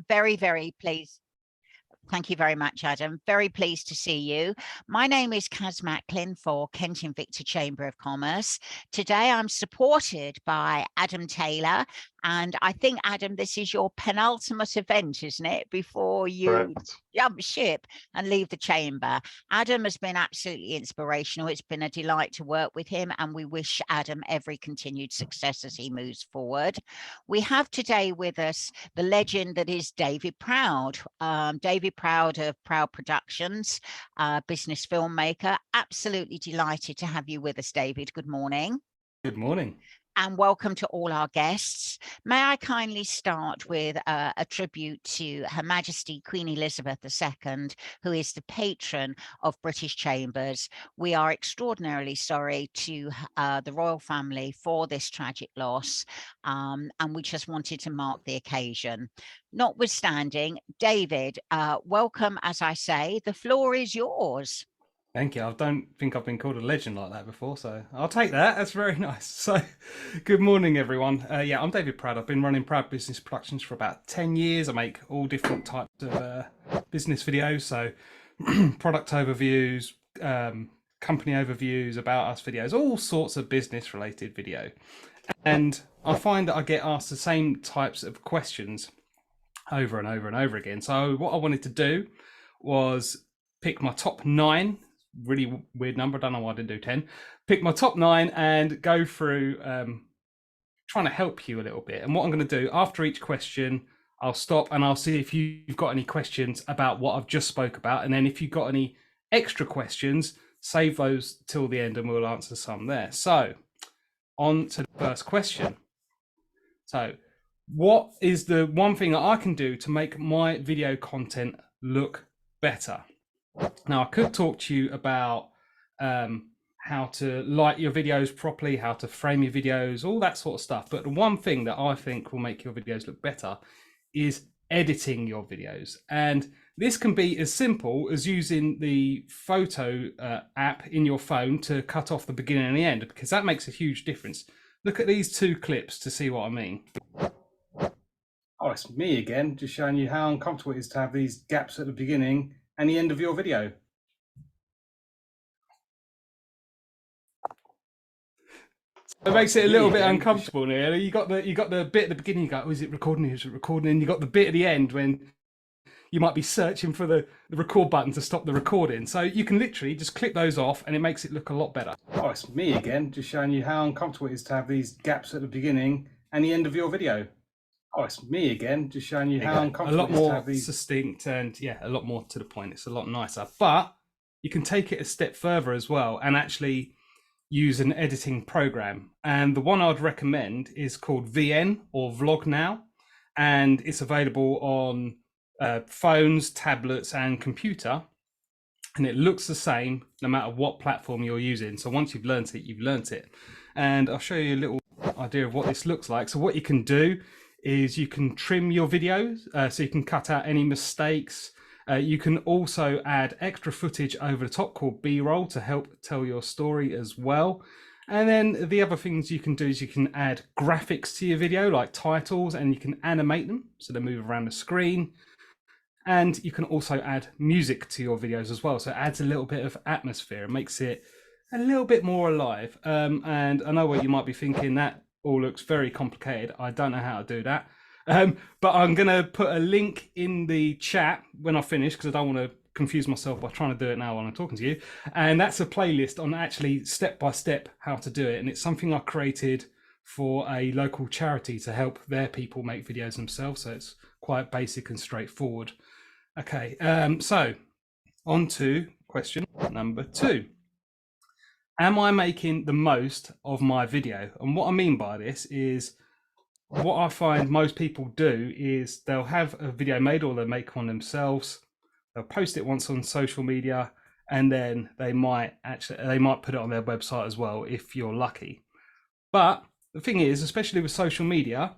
very, very pleased. Thank you very much, Adam. Very pleased to see you. My name is Kaz Macklin for Kent Invicta Chamber of Commerce. Today I'm supported by Adam Taylor. And I think, Adam, this is your penultimate event, isn't it? Before you jump ship and leave the chamber. Adam has been absolutely inspirational. It's been a delight to work with him, and we wish Adam every continued success as he moves forward. We have today with us the legend that is David Proud. David Proud of Proud Productions, business filmmaker. Absolutely delighted to have you with us, David. Good morning. Good morning. And welcome to all our guests. May I kindly start with a tribute to Her Majesty Queen Elizabeth II, who is the patron of British Chambers. We are extraordinarily sorry to the royal family for this tragic loss, and we just wanted to mark the occasion. Notwithstanding, David, welcome, as I say. The floor is yours. Thank you. I don't think I've been called a legend like that before, so I'll take that. That's very nice. So, good morning, everyone. Yeah, I'm David Proud. I've been running Proud Business Productions for about 10 years. I make all different types of business videos, so product overviews, company overviews, about us videos, all sorts of business-related video. And I find that I get asked the same types of questions over and over and over again. So what I wanted to do was pick my top 9. Really weird number. I don't know why I didn't do 10. Pick my top 9 and go through trying to help you a little bit. And what I'm going to do after each question, I'll stop and I'll see if you've got any questions about what I've just spoke about. And then if you've got any extra questions, save those till the end and we'll answer some there. So on to the first question. So what is the one thing that I can do to make my video content look better? Now, I could talk to you about how to light your videos properly, how to frame your videos, all that sort of stuff. But the one thing that I think will make your videos look better is editing your videos. And this can be as simple as using the photo app in your phone to cut off the beginning and the end, because that makes a huge difference. Look at these 2 clips to see what I mean. Oh, it's me again, just showing you how uncomfortable it is to have these gaps at the beginning and the end of your video. It makes it a little bit uncomfortable here. You got the bit at the beginning, you go, oh, is it recording? Is it recording? And you got the bit at the end when you might be searching for the record button to stop the recording. So you can literally just click those off and it makes it look a lot better. Oh, it's me again, just showing you how uncomfortable it is to have these gaps at the beginning and the end of your video. Oh, it's me again, just showing you how uncomfortable it is to have these. A lot more succinct and yeah, a lot more to the point. It's a lot nicer, but you can take it a step further as well and actually use an editing program. And the one I'd recommend is called VN or Vlog Now, and it's available on phones, tablets, and computer. And it looks the same no matter what platform you're using. So once you've learned it, you've learned it. And I'll show you a little idea of what this looks like. So what you can do is you can trim your videos, so you can cut out any mistakes. You can also add extra footage over the top called B-roll to help tell your story as well. And then the other things you can do is you can add graphics to your video, like titles, and you can animate them so they move around the screen. And you can also add music to your videos as well. So it adds a little bit of atmosphere. It makes it a little bit more alive. And I know what you might be thinking, that all looks very complicated. I don't know how to do that. But I'm going to put a link in the chat when I finish, because I don't want to confuse myself by trying to do it now while I'm talking to you. And that's a playlist on actually step-by-step how to do it. And it's something I created for a local charity to help their people make videos themselves. So it's quite basic and straightforward. Okay, so on to question number 2. Am I making the most of my video? And what I mean by this is, what I find most people do is they'll have a video made, or they'll make one themselves. They'll post it once on social media, and then they might put it on their website as well if you're lucky. But the thing is, especially with social media,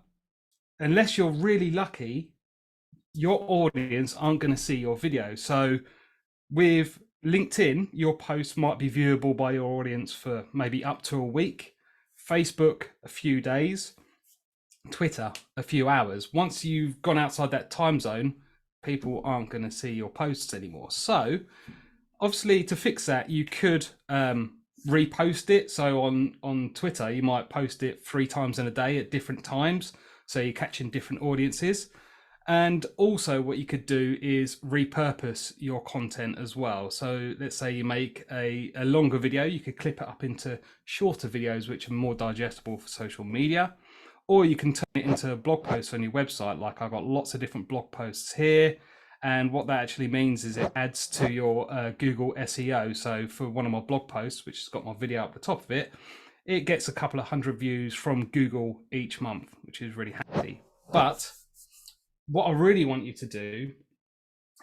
unless you're really lucky, your audience aren't going to see your video. So with LinkedIn, your post might be viewable by your audience for maybe up to a week. Facebook, a few days. Twitter a few hours. Once you've gone outside that time zone, people aren't going to see your posts anymore. So obviously to fix that, you could repost it. So on Twitter, you might post it 3 times in a day at different times, so you're catching different audiences. And also what you could do is repurpose your content as well. So let's say you make a longer video, you could clip it up into shorter videos which are more digestible for social media, or you can turn it into blog posts on your website. Like I've got lots of different blog posts here, and what that actually means is it adds to your Google SEO. So for one of my blog posts, which has got my video up the top of it, it gets a couple of 100 views from Google each month, which is really handy. But what I really want you to do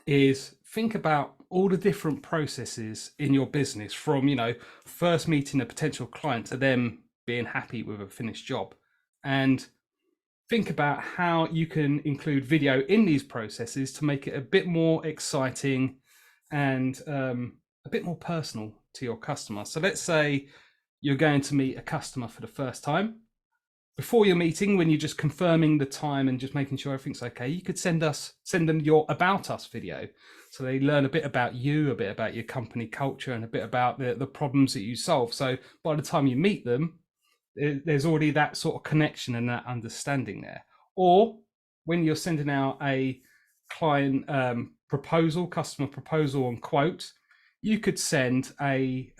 is think about all the different processes in your business, from, you know, first meeting a potential client to them being happy with a finished job, and think about how you can include video in these processes to make it a bit more exciting and a bit more personal to your customer. So let's say you're going to meet a customer for the first time. Before your meeting, when you're just confirming the time and just making sure everything's okay, you could send them your About Us video, so they learn a bit about you, a bit about your company culture, and a bit about the problems that you solve. So by the time you meet them, there's already that sort of connection and that understanding there. Or when you're sending out a client proposal, customer proposal and quote, you could send a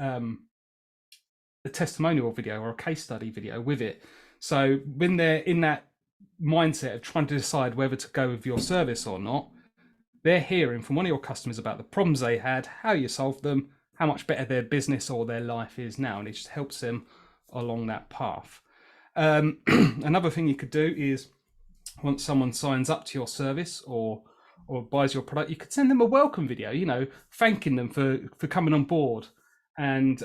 testimonial video or a case study video with it. So when they're in that mindset of trying to decide whether to go with your service or not, they're hearing from one of your customers about the problems they had, how you solved them, how much better their business or their life is now, and it just helps them along that path. Another thing you could do is, once someone signs up to your service or buys your product, you could send them a welcome video, you know, thanking them for coming on board, and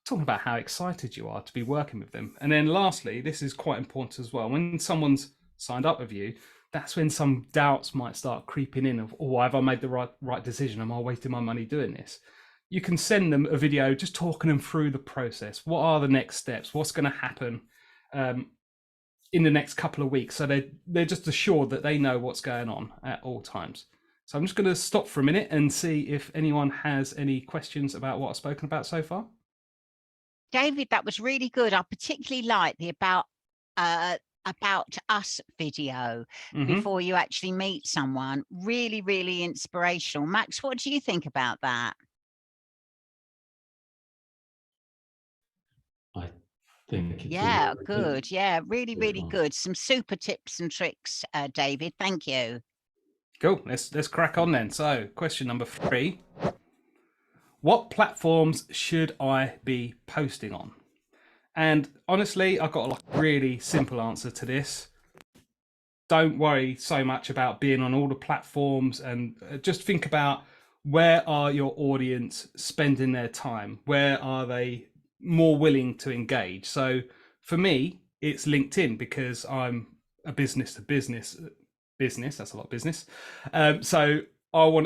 talking about how excited you are to be working with them. And then lastly, this is quite important as well, when someone's signed up with you, that's when some doubts might start creeping in of, oh, have I made the right decision? Am I wasting my money doing this? You can send them a video just talking them through the process. What are the next steps? What's going to happen in the next couple of weeks? So they're just assured that they know what's going on at all times. So I'm just going to stop for a minute and see if anyone has any questions about what I've spoken about so far. David, that was really good. I particularly like the about us video before you actually meet someone. Really, really inspirational. Max, what do you think about that? I think it's yeah, good. Yeah, really, really good. Some super tips and tricks, David. Thank you. Cool. Let's crack on then. So, question number 3. What platforms should I be posting on? And honestly, I've got a really simple answer to this. Don't worry so much about being on all the platforms, and just think about, where are your audience spending their time? Where are they more willing to engage? So for me, it's LinkedIn, because I'm a business to business. That's a lot of business. So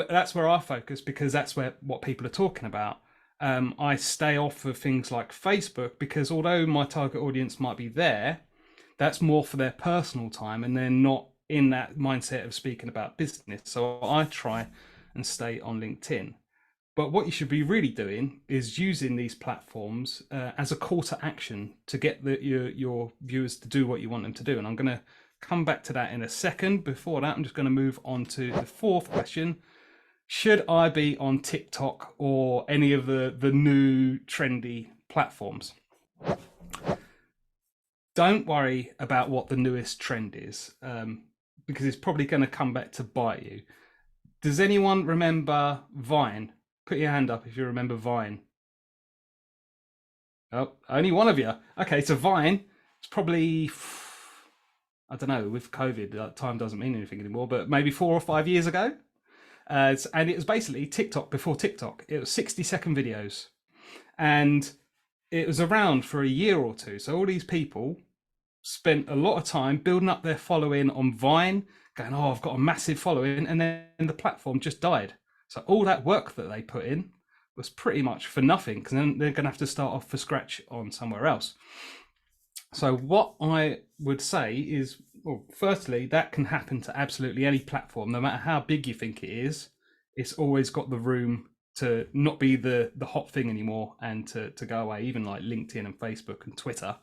that's where I focus, because that's what people are talking about. I stay off of things like Facebook, because although my target audience might be there, that's more for their personal time, and they're not in that mindset of speaking about business. So I try and stay on LinkedIn. But what you should be really doing is using these platforms as a call to action to get your viewers to do what you want them to do. And I'm going to come back to that in a second. Before that, I'm just going to move on to the 4th question. Should I be on TikTok or any of the new trendy platforms? Don't worry about what the newest trend is, because it's probably going to come back to bite you. Does anyone remember Vine? Put your hand up if you remember Vine. Oh, only one of you. Okay, so Vine, it's probably, I don't know, with COVID, time doesn't mean anything anymore, but maybe 4 or 5 years ago. And it was basically TikTok before TikTok. It was 60-second videos. And it was around for a year or two. So all these people spent a lot of time building up their following on Vine, going, oh, I've got a massive following. And then the platform just died. So all that work that they put in was pretty much for nothing, because then they're going to have to start off from scratch on somewhere else. So what I would say is, well, firstly, that can happen to absolutely any platform, no matter how big you think it is. It's always got the room to not be the hot thing anymore and to go away, even like LinkedIn and Facebook and Twitter.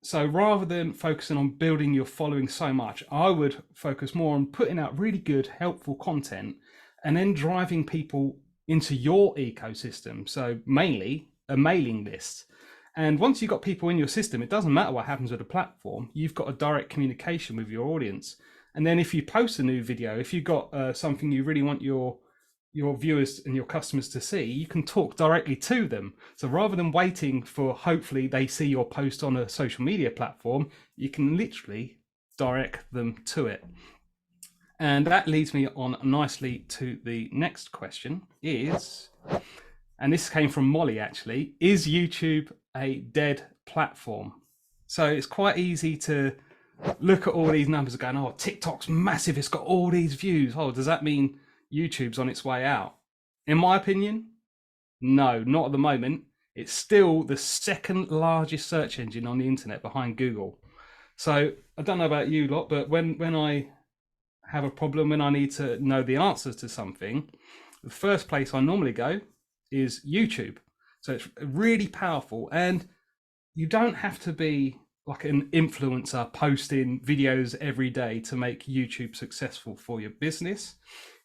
So rather than focusing on building your following so much, I would focus more on putting out really good, helpful content and then driving people into your ecosystem. So mainly a mailing list. And once you've got people in your system, it doesn't matter what happens with the platform. You've got a direct communication with your audience. And then if you post a new video, if you've got something you really want your viewers and your customers to see, you can talk directly to them. So rather than waiting for hopefully they see your post on a social media platform, you can literally direct them to it. And that leads me on nicely to the next question is, and this came from Molly actually, is YouTube a dead platform? So it's quite easy to look at all these numbers and going, oh, TikTok's massive, it's got all these views. Oh, does that mean YouTube's on its way out? In my opinion, no, not at the moment. It's still the second largest search engine on the internet behind Google. So I don't know about you lot, but when I have a problem, when I need to know the answers to something, the first place I normally go is YouTube. So it's really powerful, and you don't have to be like an influencer posting videos every day to make YouTube successful for your business.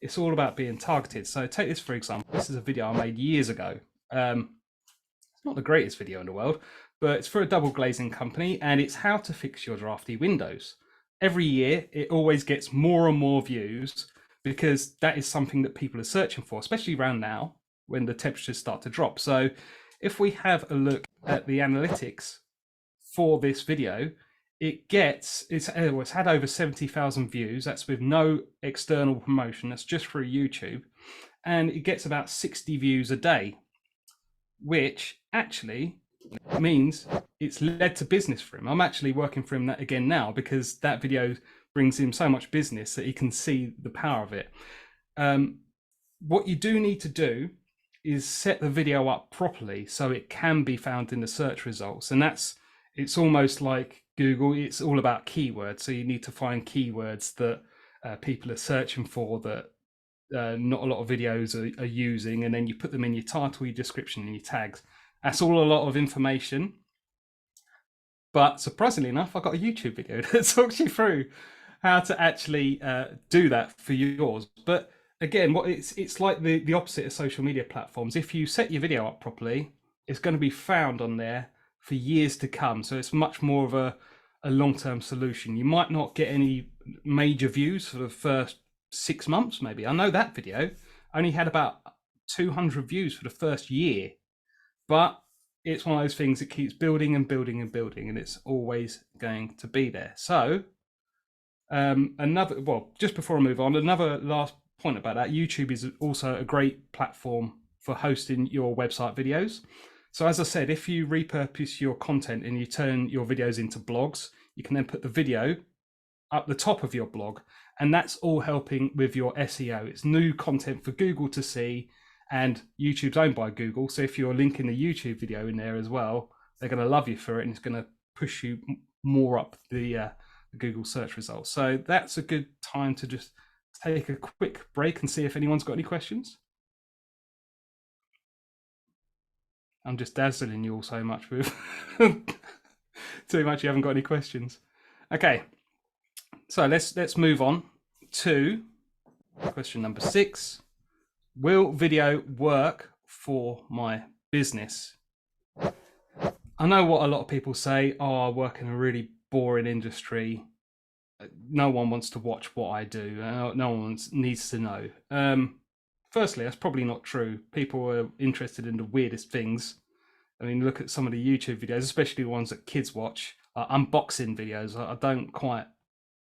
It's all about being targeted. So take this for example. This is a video I made years ago. It's not the greatest video in the world, but it's for a double glazing company, and it's how to fix your drafty windows. Every year, it always gets more and more views because that is something that people are searching for, especially around now when the temperatures start to drop. So if we have a look at the analytics for this video, it's had over 70,000 views. That's with no external promotion. That's just through YouTube. And it gets about 60 views a day, which actually means it's led to business for him. I'm actually working for him that again now because that video brings him so much business that he can see the power of it. What you do need to do is set the video up properly so it can be found in the search results. And it's almost like Google. It's all about keywords. So you need to find keywords that people are searching for that not a lot of videos are using, and then you put them in your title, your description, and your tags. That's all a lot of information. But surprisingly enough, I got a YouTube video that talks you through how to actually do that for yours. But again, it's like the opposite of social media platforms. If you set your video up properly, it's going to be found on there for years to come. So it's much more of a long-term solution. You might not get any major views for the first 6 months, maybe. I know that video only had about 200 views for the first year, but it's one of those things that keeps building and building and building, and it's always going to be there. So just before I move on, another last point about that, YouTube is also a great platform for hosting your website videos. So as I said, if you repurpose your content and you turn your videos into blogs, you can then put the video up the top of your blog, and that's all helping with your SEO. It's new content for Google to see, and YouTube's owned by Google. So if you're linking the YouTube video in there as well, they're going to love you for it, and it's going to push you more up the Google search results. So that's a good time to just take a quick break and see if anyone's got any questions. I'm just dazzling you all so much with too much you haven't got any questions. Okay, so let's move on to question number 6. Will video work for my business? I know what a lot of people say. Oh, I work in a really boring industry. No one wants to watch what I do. No one needs to know. Firstly, that's probably not true. People are interested in the weirdest things. I mean, look at some of the YouTube videos, especially the ones that kids watch, unboxing videos. I don't quite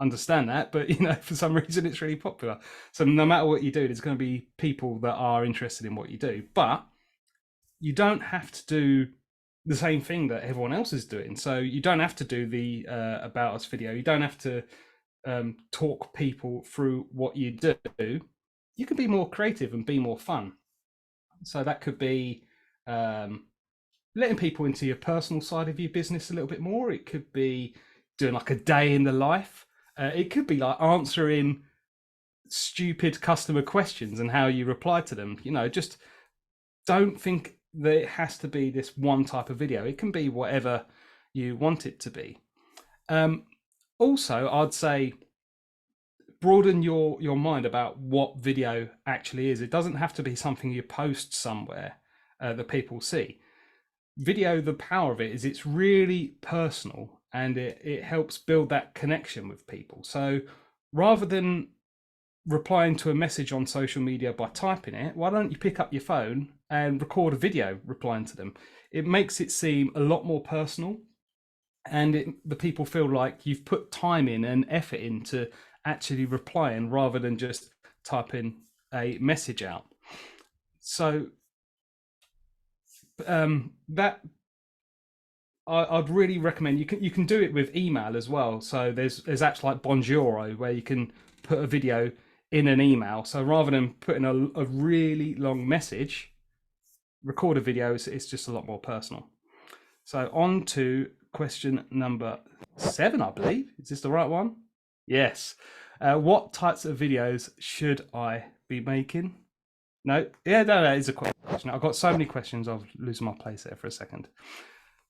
understand that, but for some reason it's really popular. So no matter what you do, there's going to be people that are interested in what you do, but you don't have to do the same thing that everyone else is doing. So you don't have to do the about us video. You don't have to talk people through what you do. You can be more creative and be more fun. So that could be letting people into your personal side of your business a little bit more. It could be doing like a day in the life. It could be like answering stupid customer questions and how you reply to them. You know, just don't think that it has to be this one type of video. It can be whatever you want it to be. Also, I'd say broaden your mind about what video actually is. It doesn't have to be something you post somewhere that people see. Video, the power of it is it's really personal, and it helps build that connection with people. So rather than replying to a message on social media by typing it, why don't you pick up your phone and record a video replying to them? It makes it seem a lot more personal, and the people feel like you've put time in and effort into actually replying rather than just typing a message out. So that I'd really recommend. You can do it with email as well. So there's apps like Bonjoro where you can put a video in an email. So rather than putting a really long message, record a video. It's just a lot more personal. So on to question number 7, I believe. Is this the right one? Yes. What types of videos should I be making? No, yeah, no, that is a question. I've got so many questions, I'll lose my place there for a second.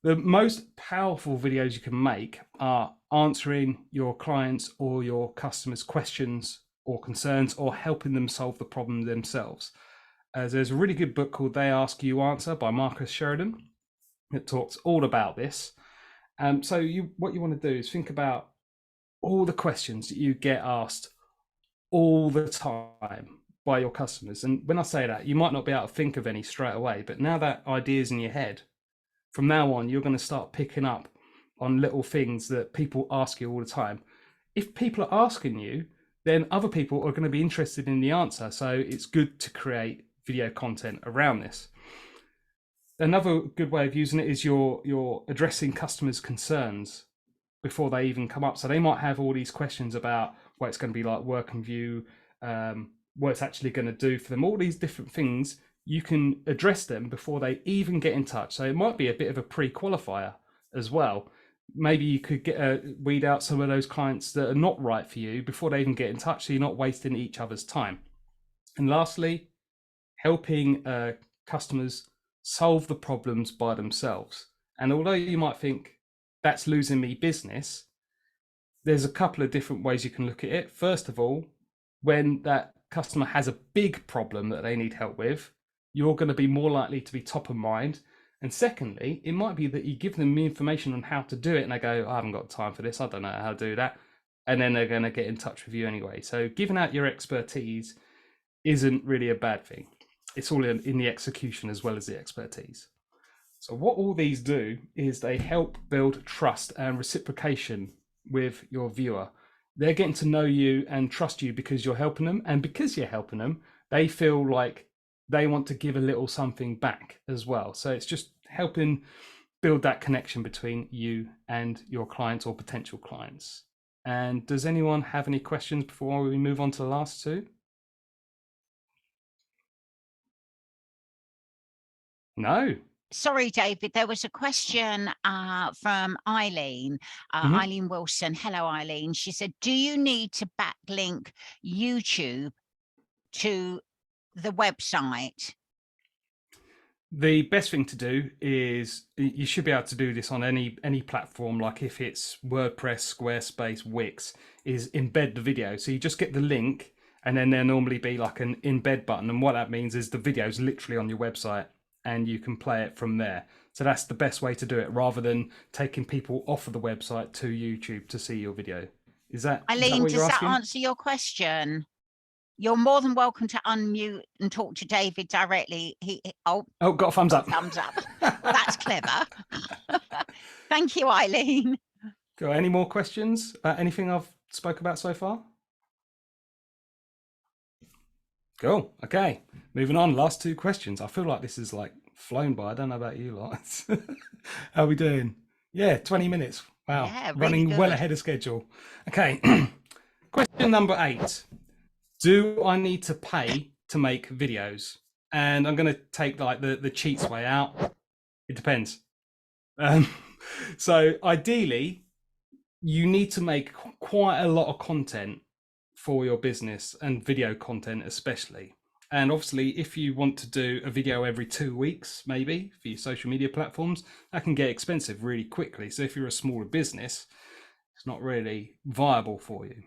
The most powerful videos you can make are answering your clients' or your customers' questions or concerns, or helping them solve the problem themselves. There's a really good book called They Ask You Answer by Marcus Sheridan. It talks all about this. So what you want to do is think about all the questions that you get asked all the time by your customers. And when I say that, you might not be able to think of any straight away, but now that idea's in your head, from now on, you're going to start picking up on little things that people ask you all the time. If people are asking you, then other people are going to be interested in the answer. So it's good to create video content around this. Another good way of using it is you're addressing customers' concerns before they even come up. So they might have all these questions about what it's going to be like working with you, what it's actually going to do for them, all these different things. You can address them before they even get in touch. So it might be a bit of a pre-qualifier as well. Maybe you could weed out some of those clients that are not right for you before they even get in touch, so you're not wasting each other's time. And lastly, helping customers solve the problems by themselves. And although you might think that's losing me business, there's a couple of different ways you can look at it. First of all, when that customer has a big problem that they need help with, you're going to be more likely to be top of mind. And secondly, it might be that you give them the information on how to do it and they go, I haven't got time for this, I don't know how to do that. And then they're going to get in touch with you anyway. So giving out your expertise isn't really a bad thing. It's all in the execution as well as the expertise. So what all these do is they help build trust and reciprocation with your viewer. They're getting to know you and trust you because you're helping them. And because you're helping them, they feel like they want to give a little something back as well. So it's just helping build that connection between you and your clients or potential clients. And does anyone have any questions before we move on to the last two? No. Sorry, David, there was a question from Eileen, Eileen Wilson. Hello, Eileen. She said, do you need to backlink YouTube to the website? The best thing to do is you should be able to do this on any platform, like if it's WordPress, Squarespace, Wix, is embed the video. So you just get the link and then there'll normally be like an embed button. And what that means is the video is literally on your website and you can play it from there. So that's the best way to do it, rather than taking people off of the website to YouTube to see your video. Eileen, does that answer your question? You're more than welcome to unmute and talk to David directly. Oh, got a thumbs up. Thumbs up. That's clever. Thank you, Eileen. Got any more questions about anything I've spoke about so far? Cool. Okay, moving on. Last two questions. I feel like this is like flown by. I don't know about you lot. How are we doing? Yeah, 20 minutes. Wow. Yeah, really running good. Well ahead of schedule. Okay. Question number 8. Do I need to pay to make videos? And I'm going to take like the cheats way out. It depends. Um, so ideally, you need to make quite a lot of content for your business, and video content especially. And obviously, if you want to do a video every 2 weeks, maybe for your social media platforms, that can get expensive really quickly. So if you're a smaller business, it's not really viable for you.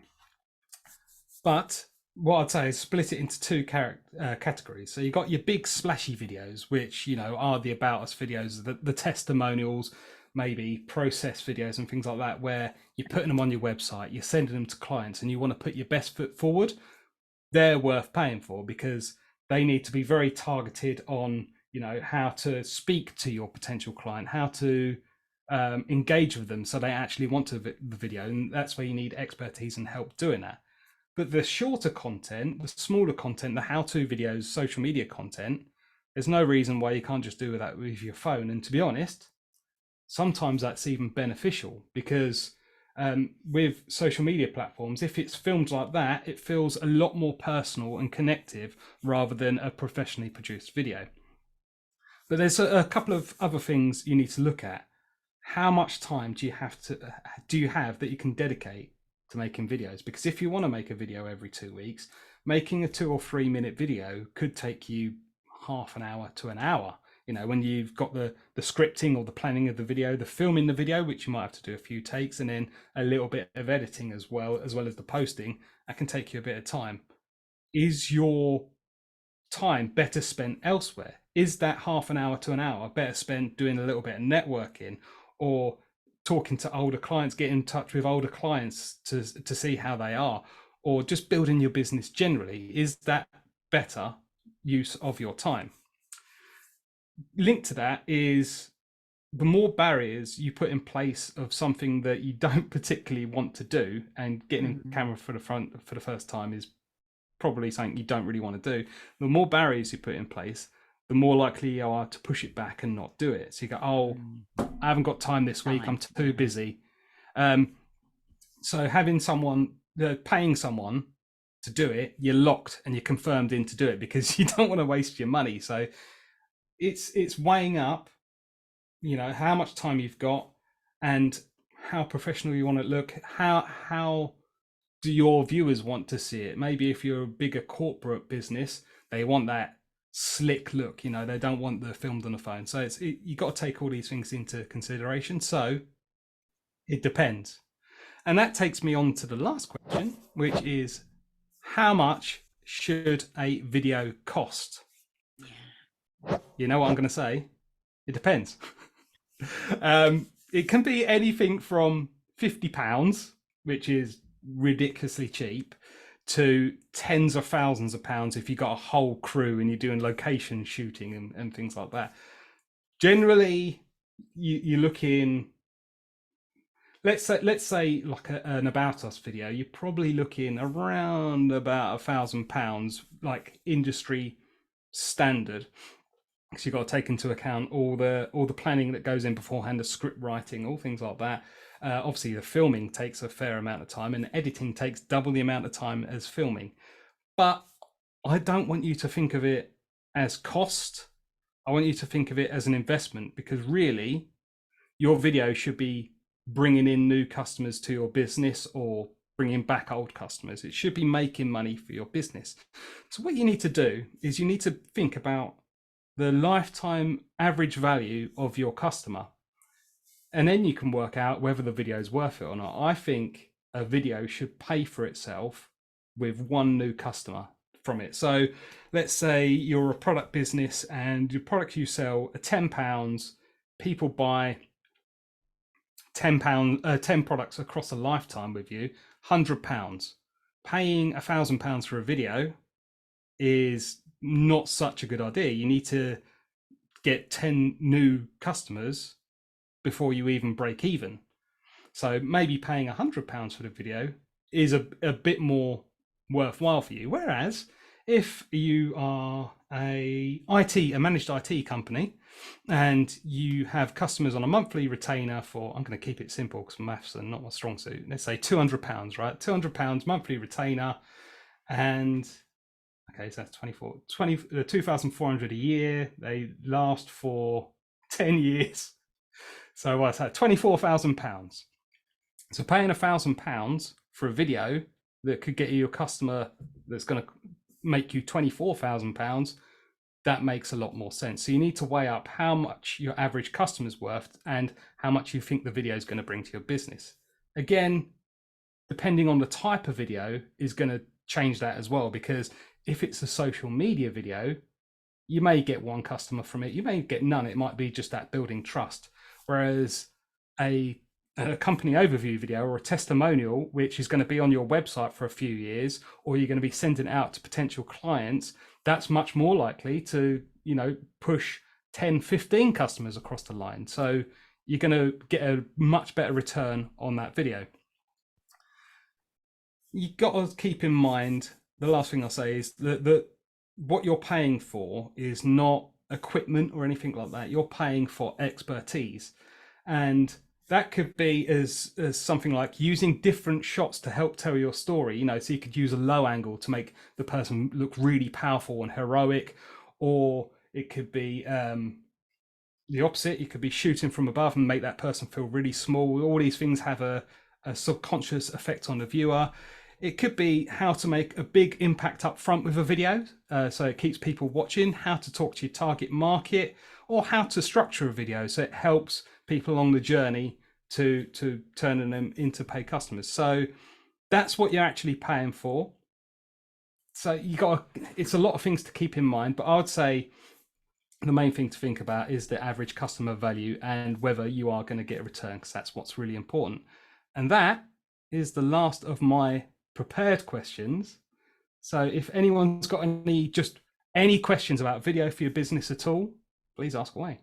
But what I'd say is split it into two categories. So you've got your big splashy videos, which, you know, are the about us videos, the testimonials, maybe process videos and things like that, where you're putting them on your website, you're sending them to clients, and you want to put your best foot forward. They're worth paying for because they need to be very targeted on, you know, how to speak to your potential client, how to engage with them so they actually want to the video. And that's where you need expertise and help doing that. But the shorter content, the smaller content, the how-to videos, social media content, there's no reason why you can't just do that with your phone. And to be honest, sometimes that's even beneficial because with social media platforms, if it's filmed like that, it feels a lot more personal and connective rather than a professionally produced video. But there's a couple of other things you need to look at. How much time do you have that you can dedicate to making videos? Because if you want to make a video every 2 weeks, making a 2 or 3 minute video could take you half an hour to an hour. You know, when you've got the scripting or the planning of the video, the filming the video, which you might have to do a few takes, and then a little bit of editing as well as the posting, that can take you a bit of time. Is your time better spent elsewhere? Is that half an hour to an hour better spent doing a little bit of networking or talking to older clients, getting in touch with older clients to see how they are, or just building your business generally? Is that better use of your time? Linked to that is the more barriers you put in place of something that you don't particularly want to do, and getting in camera for the first time is probably something you don't really want to do. The more barriers you put in place, the more likely you are to push it back and not do it. So you go, oh, I haven't got time this week, I'm too busy. So having someone, paying someone to do it, you're locked and you're confirmed in to do it because you don't want to waste your money. So it's weighing up, you know, how much time you've got and how professional you want to look. How do your viewers want to see it? Maybe if you're a bigger corporate business, they want that slick look, you know, they don't want the filmed on the phone. So you've got to take all these things into consideration. So it depends. And that takes me on to the last question, which is, how much should a video cost? You know what I'm going to say? It depends. It can be anything from £50, which is ridiculously cheap, to tens of thousands of pounds if you've got a whole crew and you're doing location shooting and things like that. Generally, you look in, let's say like an about us video, you're probably looking around about £1,000, like industry standard. So you've got to take into account all the planning that goes in beforehand, the script writing, all things like that. Obviously, the filming takes a fair amount of time, and editing takes double the amount of time as filming. But I don't want you to think of it as cost. I want you to think of it as an investment, because really, your video should be bringing in new customers to your business or bringing back old customers. It should be making money for your business. So what you need to do is you need to think about the lifetime average value of your customer. And then you can work out whether the video is worth it or not. I think a video should pay for itself with one new customer from it. So let's say you're a product business and your product you sell are £10. People buy £10, 10 products across a lifetime with you, £100. Paying £1,000 for a video is not such a good idea. You need to get 10 new customers before you even break even. So maybe paying £100 for the video is a bit more worthwhile for you. Whereas if you are a managed IT company and you have customers on a monthly retainer for, I'm going to keep it simple because maths are not my strong suit, let's say £200, right? £200 monthly retainer, and okay, so that's 2,400 a year. They last for 10 years. So what's that? £24,000. So paying £1,000 for a video that could get you a customer that's going to make you £24,000, that makes a lot more sense. So you need to weigh up how much your average customer's worth and how much you think the video is going to bring to your business. Again, depending on the type of video is going to change that as well, because if it's a social media video, you may get one customer from it, you may get none. It might be just that building trust. Whereas a company overview video or a testimonial, which is going to be on your website for a few years, or you're going to be sending it out to potential clients, that's much more likely to, push 10, 15 customers across the line. So you're going to get a much better return on that video. You got to keep in mind, the last thing I'll say is that what you're paying for is not equipment or anything like that. You're paying for expertise, and that could be as something like using different shots to help tell your story. So you could use a low angle to make the person look really powerful and heroic, or it could be the opposite. You could be shooting from above and make that person feel really small. All these things have a subconscious effect on the viewer. It could be how to make a big impact up front with a video, so it keeps people watching, how to talk to your target market, or how to structure a video so it helps people along the journey to turning them into paid customers. So that's what you're actually paying for. So it's a lot of things to keep in mind, but I would say the main thing to think about is the average customer value and whether you are going to get a return, because that's what's really important. And that is the last of my prepared questions. So if anyone's got any questions about video for your business at all, please ask away.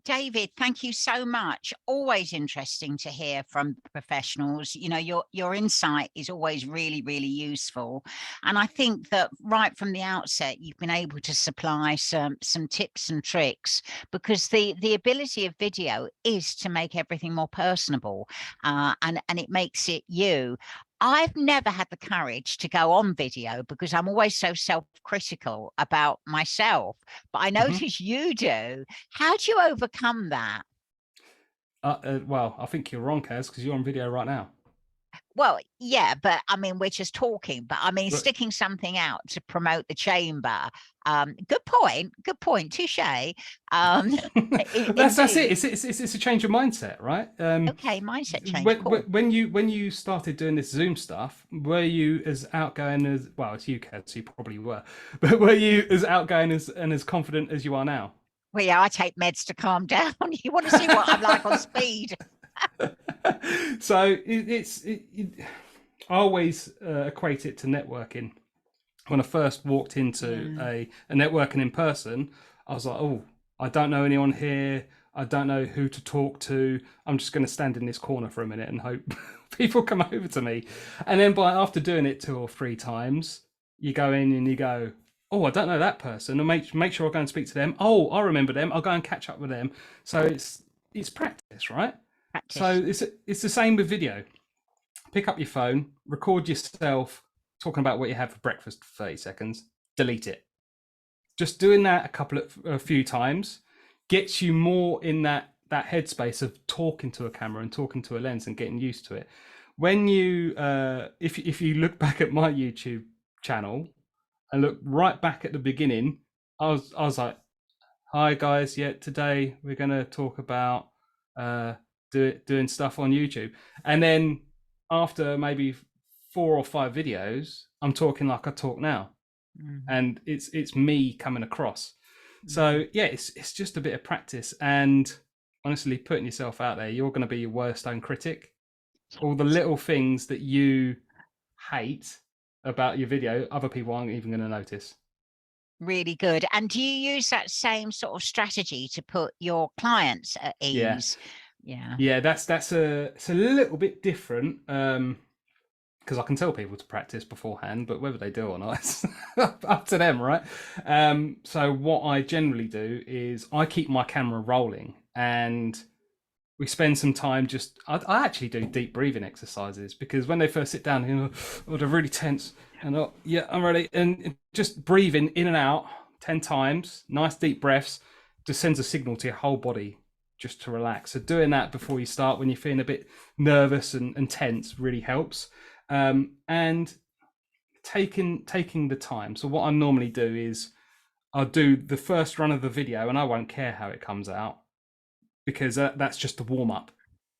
David, thank you so much. Always interesting to hear from professionals. Your insight is always really, really useful. And I think that right from the outset, you've been able to supply some tips and tricks, because the ability of video is to make everything more personable, and it makes it you. I've never had the courage to go on video because I'm always so self-critical about myself, but I notice you do. How do you overcome that? Well, I think you're wrong, Kaz, because you're on video right now. Well, yeah, but I mean, we're just talking, but I mean, sticking something out to promote the chamber. Good point, touche. That's it. It's a change of mindset, right? Okay, mindset change. Cool. When you started doing this Zoom stuff, were you as outgoing as, well, it's you, Kaz, so you probably were, but were you as outgoing and as confident as you are now? Well, yeah, I take meds to calm down. You want to see what I'm like on speed. So I always equate it to networking. When I first walked into a networking in person, I was like, oh, I don't know anyone here. I don't know who to talk to. I'm just going to stand in this corner for a minute and hope people come over to me. And then after doing it 2 or 3 times, you go in and you go, oh, I don't know that person, and make sure I go and speak to them. Oh, I remember them. I'll go and catch up with them. So it's practice, right? Practice. So it's the same with video. Pick up your phone, record yourself talking about what you had for breakfast for 30 seconds, delete it. Just doing that a few times gets you more in that headspace of talking to a camera and talking to a lens and getting used to it. When you if you look back at my YouTube channel and look right back at the beginning, I was like, hi guys, yeah, today we're gonna talk about doing stuff on YouTube. And then after maybe 4 or 5 videos, I'm talking like I talk now. And it's me coming across. So yeah, it's just a bit of practice, and honestly, putting yourself out there. You're going to be your worst own critic. All the little things that you hate about your video, other people aren't even going to notice. Really good. And do you use that same sort of strategy to put your clients at ease? Yeah, that's it's a little bit different, because I can tell people to practice beforehand, but whether they do or not, it's up to them, right? So what I generally do is I keep my camera rolling, and we spend some time I actually do deep breathing exercises, because when they first sit down, they're really tense, and yeah, I'm ready, and just breathing in and out 10 times, nice deep breaths, just sends a signal to your whole body just to relax. So doing that before you start, when you're feeling a bit nervous and tense, really helps. And taking the time. So what I normally do is I'll do the first run of the video, and I won't care how it comes out, because that's just the warm up.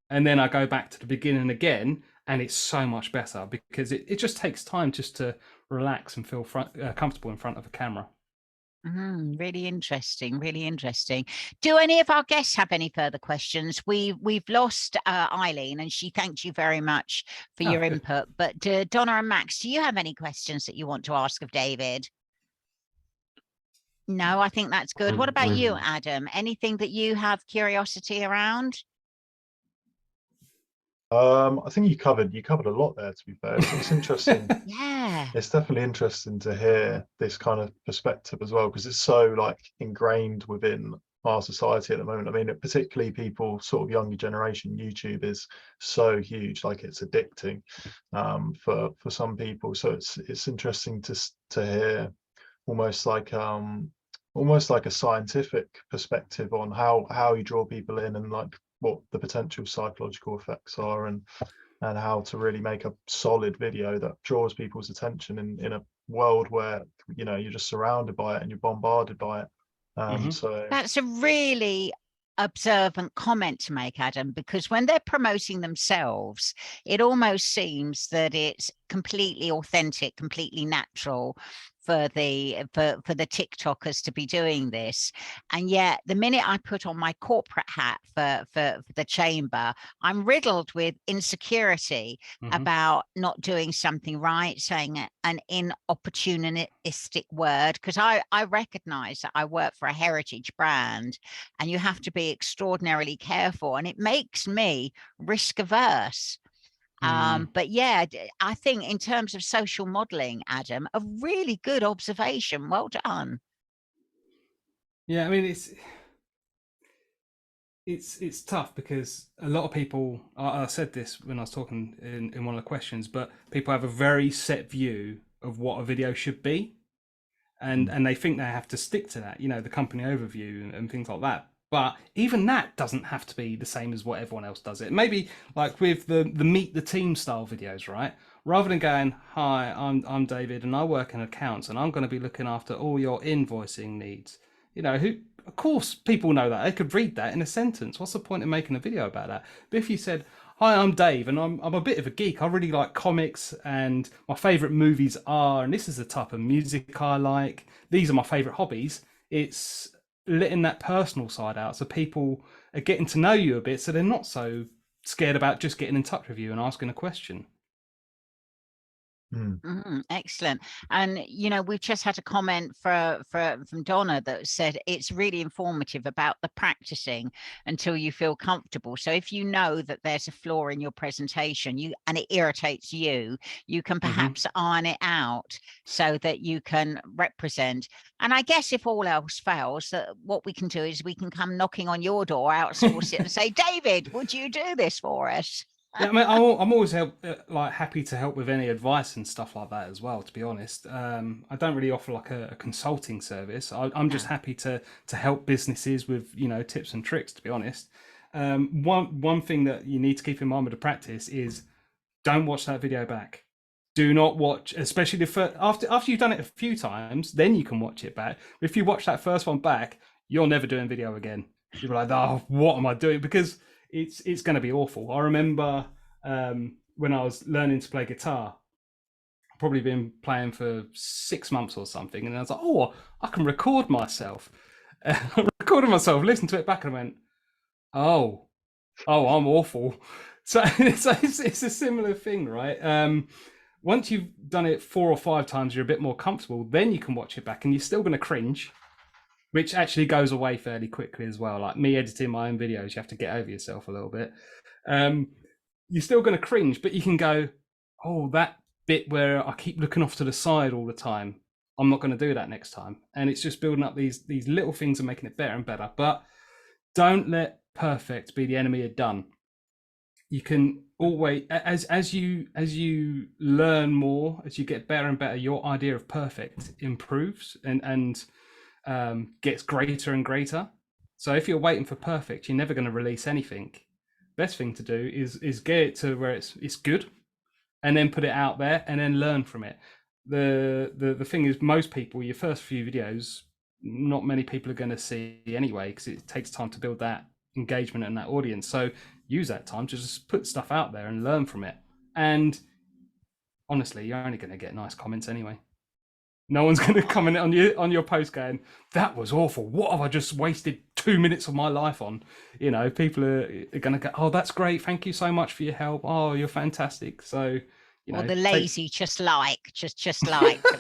And then I go back to the beginning again, and it's so much better, because it just takes time just to relax and feel comfortable in front of a camera. Really interesting, really interesting. Do any of our guests have any further questions? We've lost Eileen, and she thanked you very much for your input. But Donna and Max, do you have any questions that you want to ask of David? No, I think that's good. What about you, Adam? Anything that you have curiosity around? I think you covered a lot there, to be fair. It's interesting. Yeah. It's definitely interesting to hear this kind of perspective as well, because it's so like ingrained within our society at the moment. I mean, particularly people sort of younger generation, YouTube is so huge, like it's addicting for some people. So it's interesting to hear almost like a scientific perspective on how you draw people in, and like what the potential psychological effects are, and how to really make a solid video that draws people's attention in a world where, you know, you're just surrounded by it and you're bombarded by it. So that's a really observant comment to make, Adam, because when they're promoting themselves, it almost seems that it's completely authentic, completely natural for the TikTokers to be doing this. And yet the minute I put on my corporate hat for the chamber, I'm riddled with insecurity about not doing something right, saying an inopportunistic word, because I recognize that I work for a heritage brand, and you have to be extraordinarily careful, and it makes me risk averse. But yeah, I think in terms of social modeling, Adam, a really good observation. Well done. Yeah, I mean, it's tough, because a lot of people, I said this when I was talking in one of the questions, but people have a very set view of what a video should be, and they think they have to stick to that, you know, the company overview and things like that. But even that doesn't have to be the same as what everyone else does it. Maybe like with the meet the team style videos, right? Rather than going, hi, I'm David and I work in accounts and I'm going to be looking after all your invoicing needs. You know, of course people know that. They could read that in a sentence. What's the point in making a video about that? But if you said, hi, I'm Dave and I'm a bit of a geek. I really like comics and my favorite movies are, and this is the type of music I like. These are my favorite hobbies. It's letting that personal side out, so people are getting to know you a bit, so they're not so scared about just getting in touch with you and asking a question. Excellent. And you know, we've just had a comment from Donna that said it's really informative about the practicing until you feel comfortable. So if you know that there's a flaw in your presentation, and it irritates you, you can perhaps iron it out so that you can represent. And I guess if all else fails, what we can do is we can come knocking on your door, outsource it, and say, David, would you do this for us? Yeah, I mean, I'm always happy to help with any advice and stuff like that as well, to be honest. I don't really offer like a consulting service. I'm just happy to help businesses with, you know, tips and tricks, to be honest. One thing that you need to keep in mind with the practice is don't watch that video back. Do not watch, especially the first, after you've done it a few times, then you can watch it back. If you watch that first one back, you're never doing video again. You're like, oh, what am I doing? Because it's going to be awful. I remember when I was learning to play guitar, probably been playing for 6 months or something, and I was like, oh, I can record myself. I recorded myself, listened to it back, and I went, oh, I'm awful. So it's a similar thing, right? Once you've done it 4 or 5 times, you're a bit more comfortable, then you can watch it back, and you're still going to cringe, which actually goes away fairly quickly as well. Like me editing my own videos, you have to get over yourself a little bit. You're still going to cringe, but you can go, oh, that bit where I keep looking off to the side all the time, I'm not going to do that next time. And it's just building up these little things and making it better and better. But don't let perfect be the enemy of done. You can always, as you learn more, as you get better and better, your idea of perfect improves and gets greater and greater. So if you're waiting for perfect, you're never going to release anything. Best thing to do is get it to where it's good, and then put it out there, and then learn from it. The thing is, most people, your first few videos, not many people are going to see anyway, because it takes time to build that engagement and that audience. So use that time to just put stuff out there and learn from it. And honestly, you're only going to get nice comments anyway. No one's going to comment on your post going, "That was awful. What have I just wasted 2 minutes of my life on?" You know, people are going to go, "Oh, that's great. Thank you so much for your help. Oh, you're fantastic." So, you know, or the lazy just like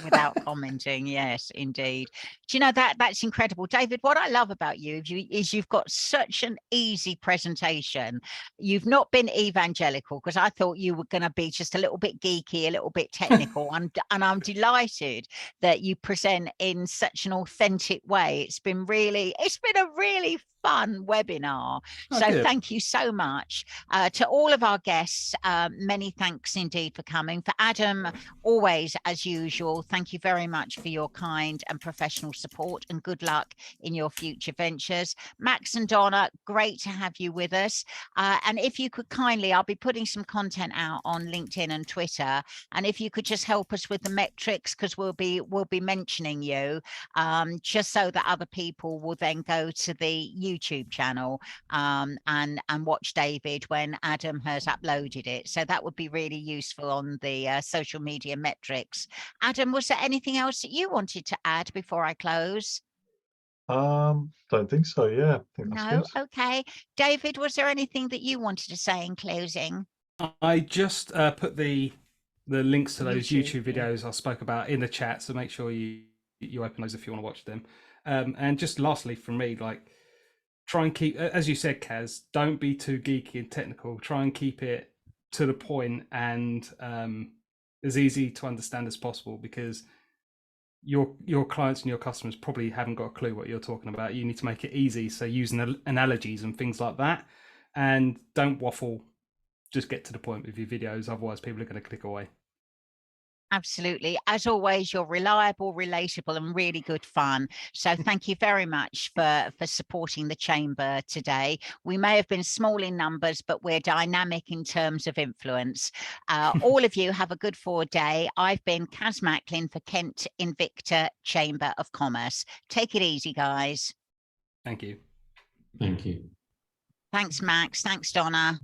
without commenting. Yes, indeed. Do you know that's incredible, David? What I love about you is you've got such an easy presentation. You've not been evangelical, because I thought you were going to be just a little bit geeky, a little bit technical. And I'm delighted that you present in such an authentic way. It's been a really fun webinar. So thank you so much to all of our guests. Many thanks indeed for coming. For Adam, always as usual, thank you very much for your kind and professional support, and good luck in your future ventures. Max and Donna, great to have you with us. And if you could kindly, I'll be putting some content out on LinkedIn and Twitter, and if you could just help us with the metrics, because we'll be mentioning you, just so that other people will then go to the YouTube channel and watch David when Adam has uploaded it. So that would be really useful on the social media metrics. Adam, was there anything else that you wanted to add before I close? Don't think so. Yeah, I think that's No. good. Okay. David, was there anything that you wanted to say in closing? I just put the links to those YouTube yeah. videos I spoke about in the chat, so make sure you open those if you want to watch them. And just lastly from me, like, try and keep, as you said, Kaz, don't be too geeky and technical. Try and keep it to the point and as easy to understand as possible, because your clients and your customers probably haven't got a clue what you're talking about. You need to make it easy, so using analogies and things like that, and don't waffle. Just get to the point with your videos, otherwise people are going to click away. Absolutely. As always, you're reliable, relatable, and really good fun. So thank you very much for supporting the Chamber today. We may have been small in numbers, but we're dynamic in terms of influence. All of you have a good forward day. I've been Kaz Macklin for Kent Invicta Chamber of Commerce. Take it easy, guys. Thank you. Thank you. Thanks, Max. Thanks, Donna.